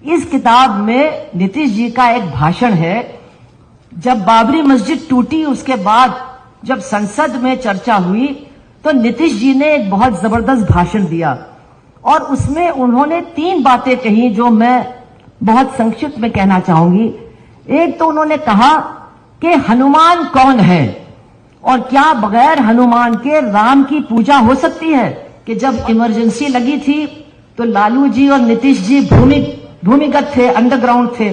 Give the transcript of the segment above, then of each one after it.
इस किताब में नीतीश जी का एक भाषण है। जब बाबरी मस्जिद टूटी उसके बाद जब संसद में चर्चा हुई तो नीतीश जी ने एक बहुत जबरदस्त भाषण दिया और उसमें उन्होंने 3 बातें कही जो मैं बहुत संक्षिप्त में कहना चाहूंगी। एक तो उन्होंने कहा कि हनुमान कौन है और क्या बगैर हनुमान के राम की पूजा हो सकती है, कि जब इमरजेंसी लगी थी तो लालू जी और नीतीश जी भूमिगत थे, अंडरग्राउंड थे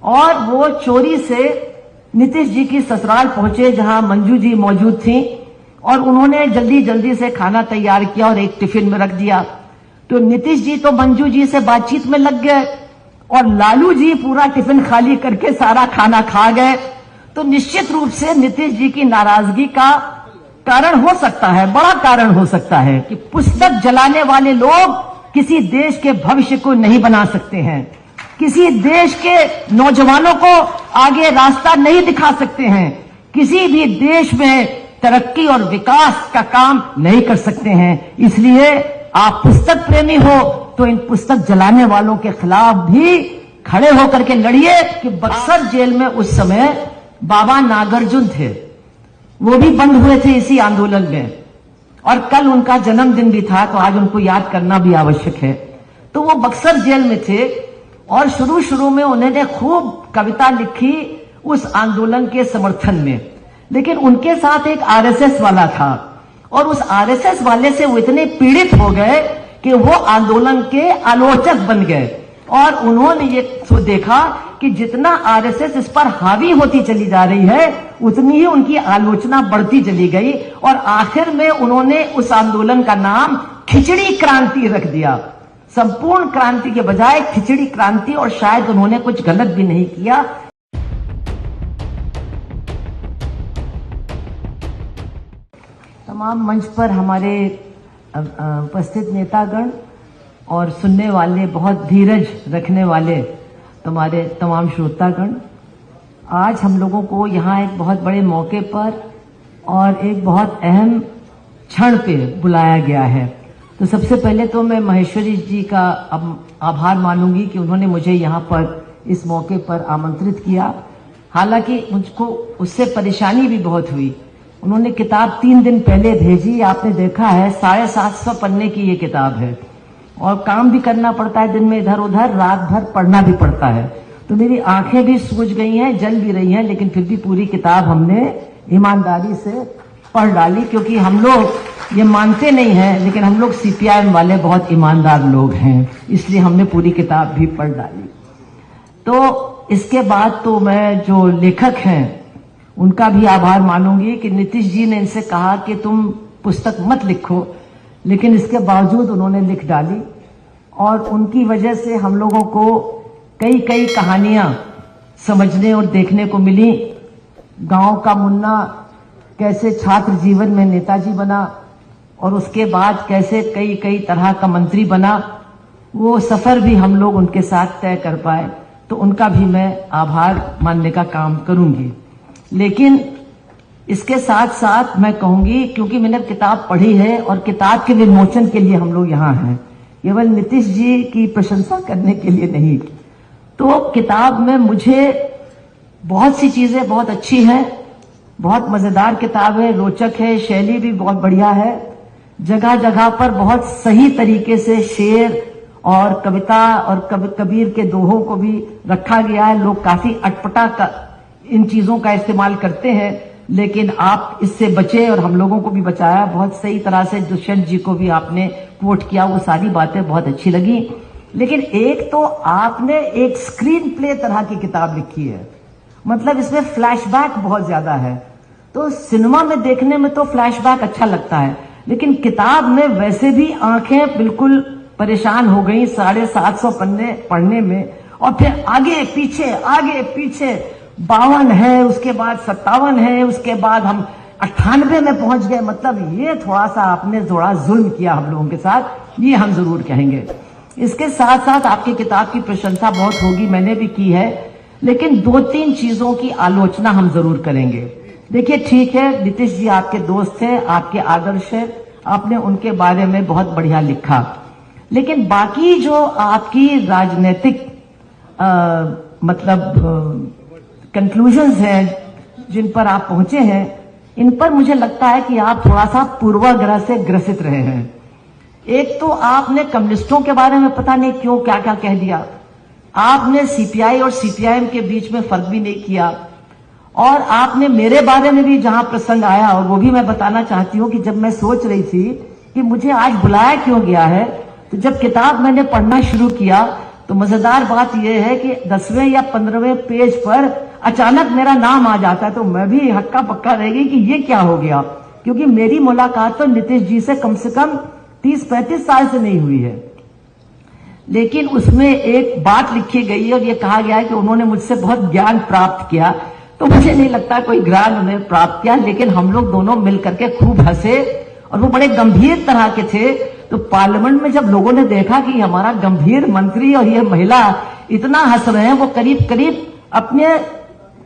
और वो चोरी से नीतीश जी की ससुराल पहुंचे जहां मंजू जी मौजूद थी और उन्होंने जल्दी जल्दी से खाना तैयार किया और एक टिफिन में रख दिया। तो नीतीश जी तो मंजू जी से बातचीत में लग गए और लालू जी पूरा टिफिन खाली करके सारा खाना खा गए। तो निश्चित रूप से नीतीश जी की नाराजगी का कारण हो सकता है, बड़ा कारण हो सकता है कि पुस्तक जलाने वाले लोग किसी देश के भविष्य को नहीं बना सकते हैं, किसी देश के नौजवानों को आगे रास्ता नहीं दिखा सकते हैं, किसी भी देश में तरक्की और विकास का काम नहीं कर सकते हैं। इसलिए आप पुस्तक प्रेमी हो तो इन पुस्तक जलाने वालों के खिलाफ भी खड़े होकर के लड़िए। कि बक्सर जेल में उस समय बाबा नागार्जुन थे, वो भी बंद हुए थे इसी आंदोलन में और कल उनका जन्मदिन भी था तो आज उनको याद करना भी आवश्यक है। तो वो बक्सर जेल में थे और शुरू में उन्होंने खूब कविता लिखी उस आंदोलन के समर्थन में, लेकिन उनके साथ एक आरएसएस वाला था और उस आरएसएस वाले से वो इतने पीड़ित हो गए कि वो आंदोलन के आलोचक बन गए और उन्होंने ये देखा कि जितना आरएसएस इस पर हावी होती चली जा रही है उतनी ही उनकी आलोचना बढ़ती चली गई और आखिर में उन्होंने उस आंदोलन का नाम खिचड़ी क्रांति रख दिया। संपूर्ण क्रांति के बजाय खिचड़ी क्रांति, और शायद उन्होंने कुछ गलत भी नहीं किया। तमाम मंच पर हमारे उपस्थित नेतागण और सुनने वाले, बहुत धीरज रखने वाले तुम्हारे तमाम श्रोतागण, आज हम लोगों को यहाँ एक बहुत बड़े मौके पर और एक बहुत अहम क्षण पे बुलाया गया है। तो सबसे पहले तो मैं महेश्वरी जी का आभार मानूंगी कि उन्होंने मुझे यहाँ पर इस मौके पर आमंत्रित किया। हालांकि मुझको उससे परेशानी भी बहुत हुई। उन्होंने किताब 3 दिन पहले भेजी, आपने देखा है 750 पन्ने की ये किताब है और काम भी करना पड़ता है, दिन में इधर उधर, रात भर पढ़ना भी पड़ता है। तो मेरी आंखें भी सूज गई हैं, जल भी रही हैं, लेकिन फिर भी पूरी किताब हमने ईमानदारी से पढ़ डाली, क्योंकि हम लोग ये मानते नहीं हैं लेकिन हम लोग सीपीआईएम वाले बहुत ईमानदार लोग हैं, इसलिए हमने पूरी किताब भी पढ़ डाली। तो इसके बाद तो मैं जो लेखक हैं उनका भी आभार मानूंगी कि नीतीश जी ने इनसे कहा कि तुम पुस्तक मत लिखो, लेकिन इसके बावजूद उन्होंने लिख डाली और उनकी वजह से हम लोगों को कई कहानियां समझने और देखने को मिली। गांव का मुन्ना कैसे छात्र जीवन में नेताजी बना और उसके बाद कैसे कई तरह का मंत्री बना, वो सफर भी हम लोग उनके साथ तय कर पाए, तो उनका भी मैं आभार मानने का काम करूंगी। लेकिन इसके साथ साथ मैं कहूंगी, क्योंकि मैंने किताब पढ़ी है और किताब के विमोचन के लिए हम लोग यहाँ हैं, केवल नीतीश जी की प्रशंसा करने के लिए नहीं। तो किताब में मुझे बहुत सी चीजें बहुत अच्छी हैं, बहुत मजेदार किताब है, रोचक है, शैली भी बहुत बढ़िया है, जगह जगह पर बहुत सही तरीके से शेर और कविता और कबीर के दोहों को भी रखा गया है। लोग काफी अटपटा इन चीजों का इस्तेमाल करते हैं, लेकिन आप इससे बचे और हम लोगों को भी बचाया। बहुत सही तरह से दुष्यंत जी को भी आपने कोट किया, वो सारी बातें बहुत अच्छी लगी। लेकिन एक तो आपने एक स्क्रीन प्ले तरह की किताब लिखी है, मतलब इसमें फ्लैशबैक बहुत ज्यादा है। तो सिनेमा में देखने में तो फ्लैशबैक अच्छा लगता है, लेकिन किताब में वैसे भी आंखें बिल्कुल परेशान हो गई 750 पन्ने पढ़ने में, और फिर आगे पीछे 52 है, उसके बाद 57 है, उसके बाद हम 98 में पहुंच गए। मतलब ये थोड़ा सा आपने थोड़ा जुल्म किया हम लोगों के साथ, ये हम जरूर कहेंगे। इसके साथ साथ आपकी किताब की प्रशंसा बहुत होगी, मैंने भी की है, लेकिन 2-3 चीजों की आलोचना हम जरूर करेंगे। देखिए, ठीक है, नीतीश जी आपके दोस्त हैं, आपके आदर्श है, आपने उनके बारे में बहुत बढ़िया लिखा, लेकिन बाकी जो आपकी राजनीतिक मतलब कंक्लूजन्स हैं जिन पर आप पहुंचे हैं, इन पर मुझे लगता है कि आप थोड़ा सा पूर्वाग्रह से ग्रसित रहे हैं। एक तो आपने कम्युनिस्टों के बारे में पता नहीं क्यों क्या क्या कह दिया, आपने सीपीआई और सीपीआईएम के बीच में फर्क भी नहीं किया, और आपने मेरे बारे में भी जहां प्रसंग आया, और वो भी मैं बताना चाहती हूं कि जब मैं सोच रही थी कि मुझे आज बुलाया क्यों गया है, तो जब किताब मैंने पढ़ना शुरू किया तो मजेदार बात यह है कि 10वें या 15वें पेज पर अचानक मेरा नाम आ जाता है, तो मैं भी हक्का पक्का रह गई कि ये क्या हो गया, क्योंकि मेरी मुलाकात तो नीतीश जी से कम 30-35 साल से नहीं हुई है। लेकिन उसमें एक बात लिखी गई है और ये कहा गया है कि उन्होंने मुझसे बहुत ज्ञान प्राप्त किया, तो मुझे नहीं लगता कोई ज्ञान उन्होंने प्राप्त किया, लेकिन हम लोग दोनों मिलकर के खूब हंसे और वो बड़े गंभीर तरह के थे। तो पार्लियामेंट में जब लोगों ने देखा कि हमारा गंभीर मंत्री और ये महिला इतना हंस रहे हैं, वो करीब करीब अपने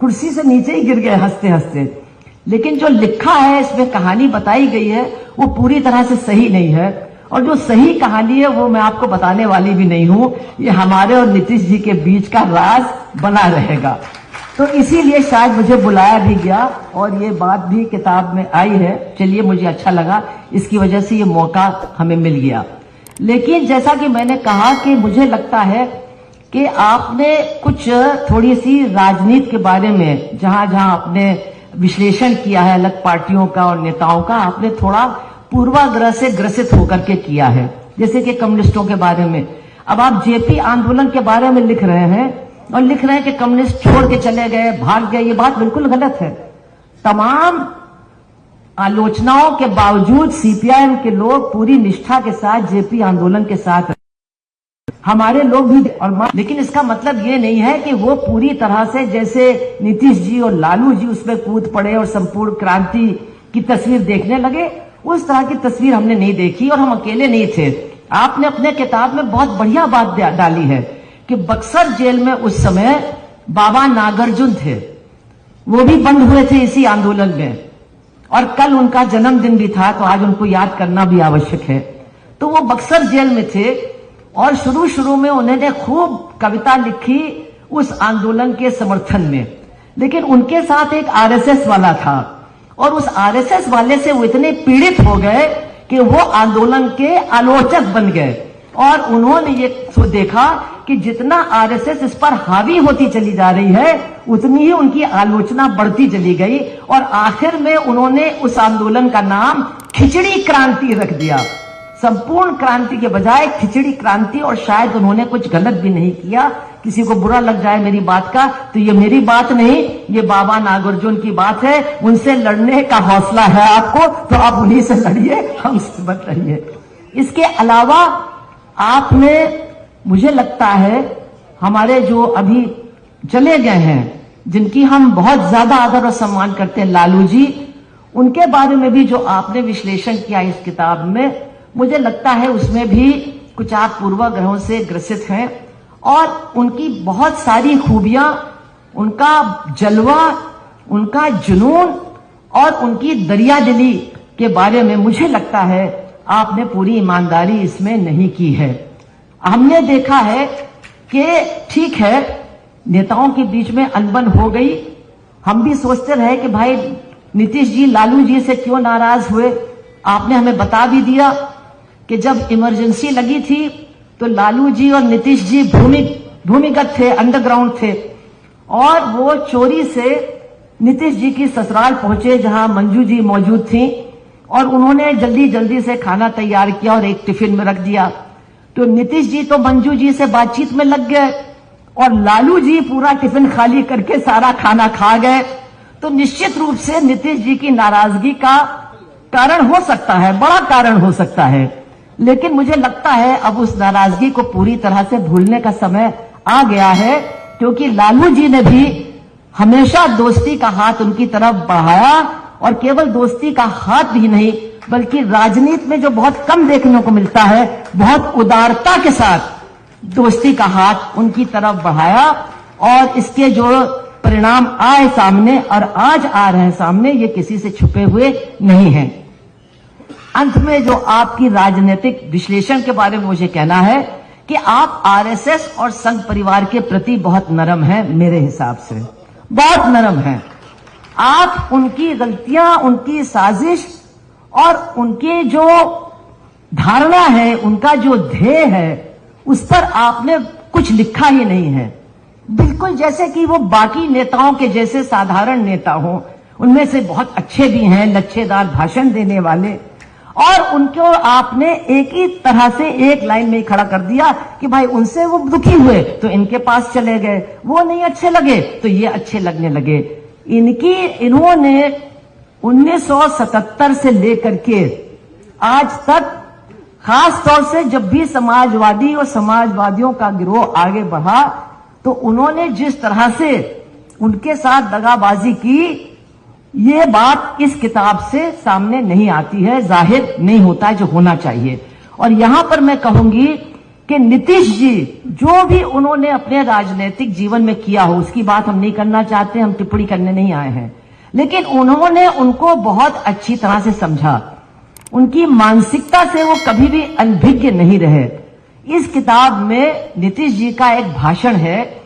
कुर्सी से नीचे ही गिर गए हंसते हंसते। लेकिन जो लिखा है, इसमें कहानी बताई गई है, वो पूरी तरह से सही नहीं है, और जो सही कहानी है वो मैं आपको बताने वाली भी नहीं हूं। ये हमारे और नीतीश जी के बीच का राज बना रहेगा। तो इसीलिए शायद मुझे बुलाया भी गया और ये बात भी किताब में आई है। चलिए, मुझे अच्छा लगा, इसकी वजह से ये मौका हमें मिल गया। लेकिन जैसा कि मैंने कहा कि मुझे लगता है कि आपने कुछ थोड़ी सी राजनीति के बारे में जहां जहां आपने विश्लेषण किया है अलग पार्टियों का और नेताओं का, आपने थोड़ा पूर्वाग्रह से ग्रसित होकर के किया है, जैसे कि कम्युनिस्टों के बारे में। अब आप जेपी आंदोलन के बारे में लिख रहे हैं और लिख रहे हैं कि कम्युनिस्ट छोड़ के चले गए, भाग गए। ये बात बिल्कुल गलत है। तमाम आलोचनाओं के बावजूद सीपीआईएम के लोग पूरी निष्ठा के साथ जेपी आंदोलन के साथ, हमारे लोग भी, और लेकिन इसका मतलब ये नहीं है कि वो पूरी तरह से जैसे नीतीश जी और लालू जी उसमें कूद पड़े और संपूर्ण क्रांति की तस्वीर देखने लगे। उस तरह की तस्वीर हमने नहीं देखी, और हम अकेले नहीं थे। आपने अपने किताब में बहुत बढ़िया बात डाली है कि बक्सर जेल में उस समय बाबा नागार्जुन थे, वो भी बंद हुए थे इसी आंदोलन में, और कल उनका जन्मदिन भी था, तो आज उनको याद करना भी आवश्यक है। तो वो बक्सर जेल में थे और शुरू में उन्होंने खूब कविता लिखी उस आंदोलन के समर्थन में। लेकिन उनके साथ एक आरएसएस वाला था, और उस आरएसएस वाले से वो इतने पीड़ित हो गए कि वो आंदोलन के आलोचक बन गए, और उन्होंने ये देखा कि जितना आरएसएस इस पर हावी होती चली जा रही है, उतनी ही उनकी आलोचना बढ़ती चली गई, और आखिर में उन्होंने उस आंदोलन का नाम खिचड़ी क्रांति रख दिया। संपूर्ण क्रांति के बजाय खिचड़ी क्रांति। और शायद उन्होंने कुछ गलत भी नहीं किया। किसी को बुरा लग जाए मेरी बात का, तो ये मेरी बात नहीं, ये बाबा नागार्जुन की बात है। उनसे लड़ने का हौसला है आपको, तो आप उन्हीं से लड़िए, हमसे मत लड़िए। इसके अलावा आपने, मुझे लगता है, हमारे जो अभी चले गए हैं, जिनकी हम बहुत ज्यादा आदर और सम्मान करते हैं, लालू जी, उनके बारे में भी जो आपने विश्लेषण किया इस किताब में, मुझे लगता है उसमें भी कुछ आप पूर्वाग्रहों से ग्रसित हैं, और उनकी बहुत सारी खूबियां, उनका जलवा, उनका जुनून और उनकी दरियादिली के बारे में मुझे लगता है आपने पूरी ईमानदारी इसमें नहीं की है। हमने देखा है कि ठीक है, नेताओं के बीच में अनबन हो गई। हम भी सोचते रहे कि भाई नीतीश जी लालू जी से क्यों नाराज हुए। आपने हमें बता भी दिया कि जब इमरजेंसी लगी थी तो लालू जी और नीतीश जी भूमिगत थे, अंडरग्राउंड थे, और वो चोरी से नीतीश जी की ससुराल पहुंचे जहां मंजू जी मौजूद थी, और उन्होंने जल्दी जल्दी से खाना तैयार किया और एक टिफिन में रख दिया। तो नीतीश जी तो मंजू जी से बातचीत में लग गए, और लालू जी पूरा टिफिन खाली करके सारा खाना खा गए। तो निश्चित रूप से नीतीश जी की नाराजगी का कारण हो सकता है, बड़ा कारण हो सकता है। लेकिन मुझे लगता है अब उस नाराजगी को पूरी तरह से भूलने का समय आ गया है, क्योंकि लालू जी ने भी हमेशा दोस्ती का हाथ उनकी तरफ बढ़ाया, और केवल दोस्ती का हाथ भी नहीं, बल्कि राजनीति में जो बहुत कम देखने को मिलता है, बहुत उदारता के साथ दोस्ती का हाथ उनकी तरफ बढ़ाया, और इसके जो परिणाम आए सामने और आज आ रहे हैं सामने, ये किसी से छुपे हुए नहीं हैं। अंत में जो आपकी राजनीतिक विश्लेषण के बारे में मुझे कहना है कि आप आरएसएस और संघ परिवार के प्रति बहुत नरम हैं, मेरे हिसाब से बहुत नरम हैं। आप उनकी गलतियां, उनकी साजिश और उनकी जो धारणा है, उनका जो ध्येय है, उस पर आपने कुछ लिखा ही नहीं है। बिल्कुल जैसे कि वो बाकी नेताओं के जैसे साधारण नेता हों, उनमें से बहुत अच्छे भी हैं, लच्छेदार भाषण देने वाले, और उनको आपने एक ही तरह से एक लाइन में खड़ा कर दिया कि भाई उनसे वो दुखी हुए तो इनके पास चले गए, वो नहीं अच्छे लगे तो ये अच्छे लगने लगे। इन्होंने 1977 से लेकर के आज तक, खास तौर से जब भी समाजवादी और समाजवादियों का गिरोह आगे बढ़ा, तो उन्होंने जिस तरह से उनके साथ दगाबाजी की, ये बात इस किताब से सामने नहीं आती है, जाहिर नहीं होता है जो होना चाहिए। और यहां पर मैं कहूंगी कि नीतीश जी जो भी उन्होंने अपने राजनीतिक जीवन में किया हो, उसकी बात हम नहीं करना चाहते, हम टिप्पणी करने नहीं आए हैं, लेकिन उन्होंने उनको बहुत अच्छी तरह से समझा, उनकी मानसिकता से वो कभी भी अनभिज्ञ नहीं रहे। इस किताब में नीतीश जी का एक भाषण है,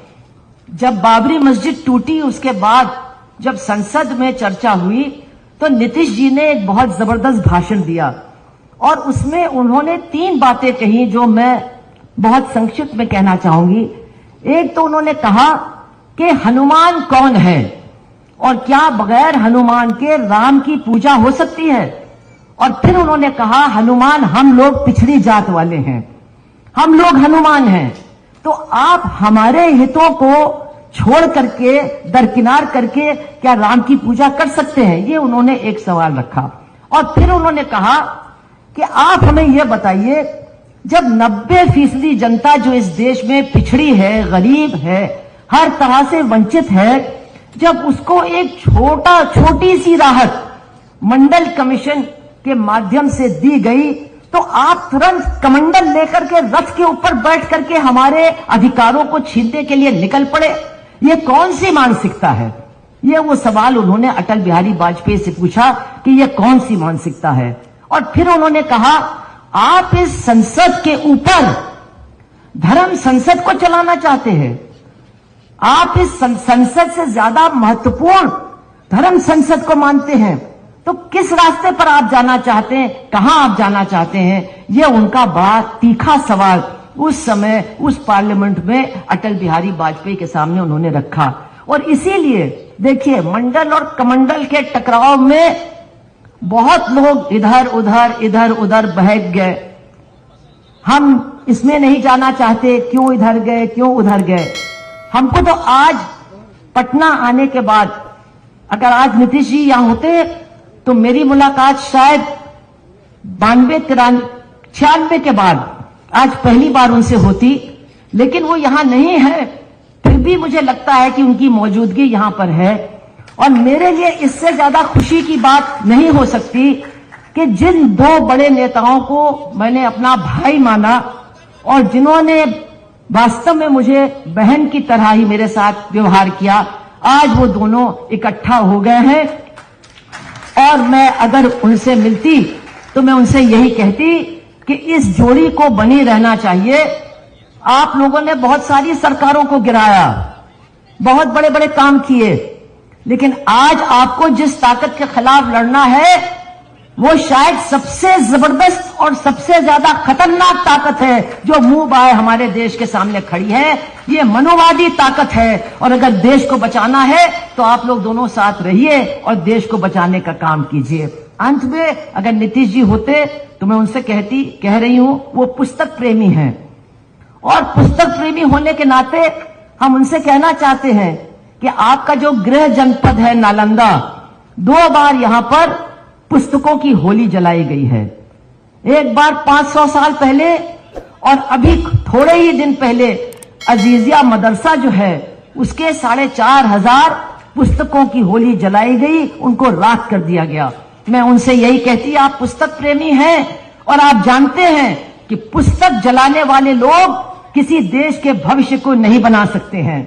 जब बाबरी मस्जिद टूटी उसके बाद जब संसद में चर्चा हुई तो नीतीश जी ने एक बहुत जबरदस्त भाषण दिया और उसमें उन्होंने 3 बातें कही जो मैं बहुत संक्षिप्त में कहना चाहूंगी। एक तो उन्होंने कहा कि हनुमान कौन है और क्या बगैर हनुमान के राम की पूजा हो सकती है। और फिर उन्होंने कहा हनुमान हम लोग पिछड़ी जात वाले हैं, हम लोग हनुमान हैं, तो आप हमारे हितों को छोड़ करके, दरकिनार करके क्या राम की पूजा कर सकते हैं। ये उन्होंने एक सवाल रखा। और फिर उन्होंने कहा कि आप हमें यह बताइए, जब 90% जनता जो इस देश में पिछड़ी है, गरीब है, हर तरह से वंचित है, जब उसको एक छोटी सी राहत मंडल कमीशन के माध्यम से दी गई, तो आप तुरंत कमंडल लेकर के रथ के ऊपर बैठ करके हमारे अधिकारों को छीनने के लिए निकल पड़े। ये कौन सी मानसिकता है? ये वो सवाल उन्होंने अटल बिहारी वाजपेयी से पूछा कि ये कौन सी मानसिकता है। और फिर उन्होंने कहा आप इस संसद के ऊपर धर्म संसद को चलाना चाहते हैं, आप इस संसद से ज्यादा महत्वपूर्ण धर्म संसद को मानते हैं, तो किस रास्ते पर आप जाना चाहते हैं, कहां आप जाना चाहते हैं? ये उनका बड़ा तीखा सवाल उस समय उस पार्लियामेंट में अटल बिहारी वाजपेयी के सामने उन्होंने रखा। और इसीलिए देखिए, मंडल और कमंडल के टकराव में बहुत लोग इधर उधर बहक गए। हम इसमें नहीं जाना चाहते, क्यों इधर गए, क्यों उधर गए। हमको तो आज पटना आने के बाद, अगर आज नीतीश जी यहां होते तो मेरी मुलाकात शायद 92-96 के बाद आज पहली बार उनसे होती, लेकिन वो यहां नहीं है। फिर भी मुझे लगता है कि उनकी मौजूदगी यहां पर है। और मेरे लिए इससे ज्यादा खुशी की बात नहीं हो सकती कि जिन 2 बड़े नेताओं को मैंने अपना भाई माना और जिन्होंने वास्तव में मुझे बहन की तरह ही मेरे साथ व्यवहार किया, आज वो दोनों इकट्ठा हो गए हैं। और मैं अगर उनसे मिलती तो मैं उनसे यही कहती कि इस जोड़ी को बनी रहना चाहिए। आप लोगों ने बहुत सारी सरकारों को गिराया, बहुत बड़े बड़े काम किए, लेकिन आज आपको जिस ताकत के खिलाफ लड़ना है वो शायद सबसे जबरदस्त और सबसे ज्यादा खतरनाक ताकत है जो मुंह बाए हमारे देश के सामने खड़ी है। ये मनोवादी ताकत है। और अगर देश को बचाना है तो आप लोग दोनों साथ रहिए और देश को बचाने का काम कीजिए। अंत में अगर नीतीश जी होते तो मैं उनसे कह रही हूं, वो पुस्तक प्रेमी हैं और पुस्तक प्रेमी होने के नाते हम उनसे कहना चाहते हैं कि आपका जो गृह जनपद है नालंदा, 2 बार यहां पर पुस्तकों की होली जलाई गई है। एक बार 500 साल पहले और अभी थोड़े ही दिन पहले अजीजिया मदरसा जो है उसके 4,500 पुस्तकों की होली जलाई गई, उनको राख कर दिया गया। मैं उनसे यही कहती, आप पुस्तक प्रेमी हैं और आप जानते हैं कि पुस्तक जलाने वाले लोग किसी देश के भविष्य को नहीं बना सकते हैं,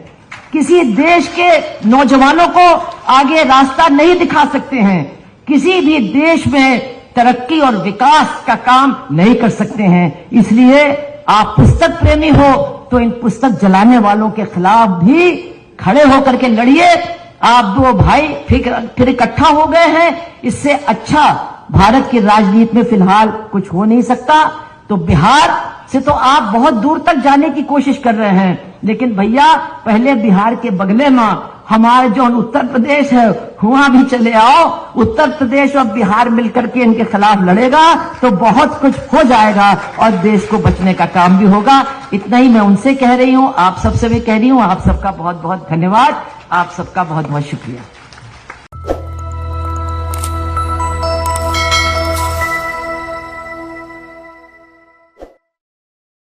किसी देश के नौजवानों को आगे रास्ता नहीं दिखा सकते हैं, किसी भी देश में तरक्की और विकास का काम नहीं कर सकते हैं। इसलिए आप पुस्तक प्रेमी हो तो इन पुस्तक जलाने वालों के खिलाफ भी खड़े होकर के लड़िए। आप दो भाई फिर इकट्ठा हो गए हैं, इससे अच्छा भारत की राजनीति में फिलहाल कुछ हो नहीं सकता। तो बिहार से तो आप बहुत दूर तक जाने की कोशिश कर रहे हैं, लेकिन भैया पहले बिहार के बगले में हमारे जो उत्तर प्रदेश है वहां भी चले आओ। उत्तर प्रदेश और बिहार मिलकर के इनके खिलाफ लड़ेगा तो बहुत कुछ हो जाएगा और देश को बचने का काम भी होगा। इतना ही मैं उनसे कह रही हूं, आप सबसे भी कह रही हूं। आप सबका बहुत बहुत धन्यवाद, आप सबका बहुत बहुत शुक्रिया।